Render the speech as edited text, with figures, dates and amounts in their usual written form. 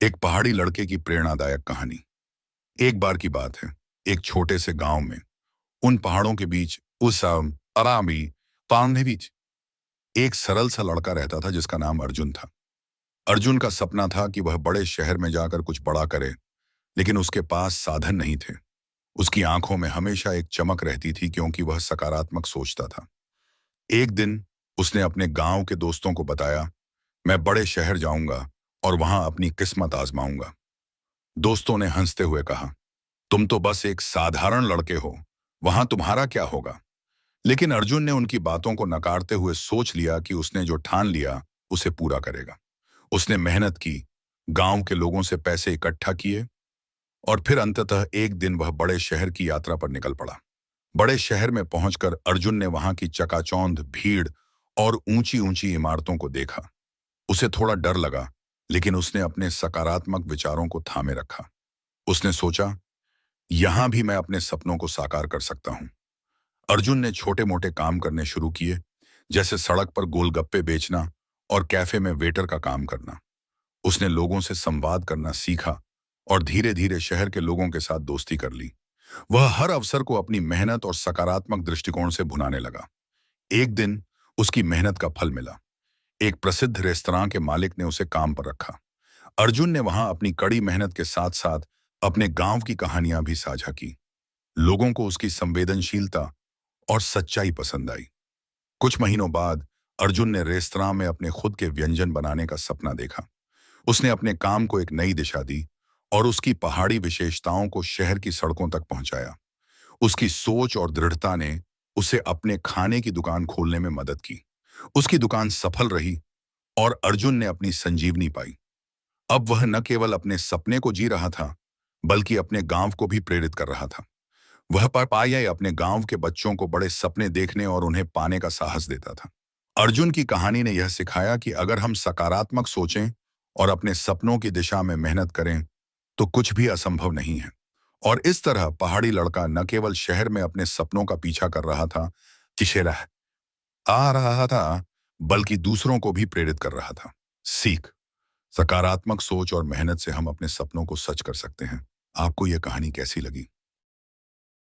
एक पहाड़ी लड़के की प्रेरणादायक कहानी। एक बार की बात है, एक छोटे से गांव में, उन पहाड़ों के बीच, उस अरामी पान के बीच, एक सरल सा लड़का रहता था जिसका नाम अर्जुन था। अर्जुन का सपना था कि वह बड़े शहर में जाकर कुछ बड़ा करे, लेकिन उसके पास साधन नहीं थे। उसकी आंखों में हमेशा एक चमक रहती थी क्योंकि वह सकारात्मक सोचता था। एक दिन उसने अपने गांव के दोस्तों को बताया, मैं बड़े शहर जाऊंगा और वहां अपनी किस्मत आजमाऊंगा। दोस्तों ने हंसते हुए कहा, तुम तो बस एक साधारण लड़के हो, वहां तुम्हारा क्या होगा। लेकिन अर्जुन ने उनकी बातों को नकारते हुए सोच लिया कि उसने जो ठान लिया उसे पूरा करेगा। उसने मेहनत की, गांव के लोगों से पैसे इकट्ठा किए और फिर अंततः एक दिन वह बड़े शहर की यात्रा पर निकल पड़ा। बड़े शहर में पहुंचकर अर्जुन ने वहां की चकाचौंध भीड़ और ऊंची ऊंची इमारतों को देखा। उसे थोड़ा डर लगा, लेकिन उसने अपने सकारात्मक विचारों को थामे रखा। उसने सोचा, यहां भी मैं अपने सपनों को साकार कर सकता हूं। अर्जुन ने छोटे मोटे काम करने शुरू किए, जैसे सड़क पर गोलगप्पे बेचना और कैफे में वेटर का काम करना। उसने लोगों से संवाद करना सीखा और धीरे धीरे शहर के लोगों के साथ दोस्ती कर ली। वह हर अवसर को अपनी मेहनत और सकारात्मक दृष्टिकोण से भुनाने लगा। एक दिन उसकी मेहनत का फल मिला। एक प्रसिद्ध रेस्तरां के मालिक ने उसे काम पर रखा। अर्जुन ने वहां अपनी कड़ी मेहनत के साथ साथ अपने गांव की कहानियां भी साझा की। लोगों को उसकी संवेदनशीलता और सच्चाई पसंद आई। कुछ महीनों बाद अर्जुन ने रेस्तरां में अपने खुद के व्यंजन बनाने का सपना देखा। उसने अपने काम को एक नई दिशा दी और उसकी पहाड़ी विशेषताओं को शहर की सड़कों तक पहुंचाया। उसकी सोच और दृढ़ता ने उसे अपने खाने की दुकान खोलने में मदद की। उसकी दुकान सफल रही और अर्जुन ने अपनी संजीवनी पाई। अब वह न केवल अपने सपने को जी रहा था, बल्कि अपने गांव को भी प्रेरित कर रहा था। वह पर पाया अपने गांव के बच्चों को बड़े सपने देखने और उन्हें पाने का साहस देता था। अर्जुन की कहानी ने यह सिखाया कि अगर हम सकारात्मक सोचें और अपने सपनों की दिशा में मेहनत करें, तो कुछ भी असंभव नहीं है। और इस तरह पहाड़ी लड़का न केवल शहर में अपने सपनों का पीछा कर रहा था, चिशेरा आ रहा था, बल्कि दूसरों को भी प्रेरित कर रहा था। सीख, सकारात्मक सोच और मेहनत से हम अपने सपनों को सच कर सकते हैं। आपको यह कहानी कैसी लगी?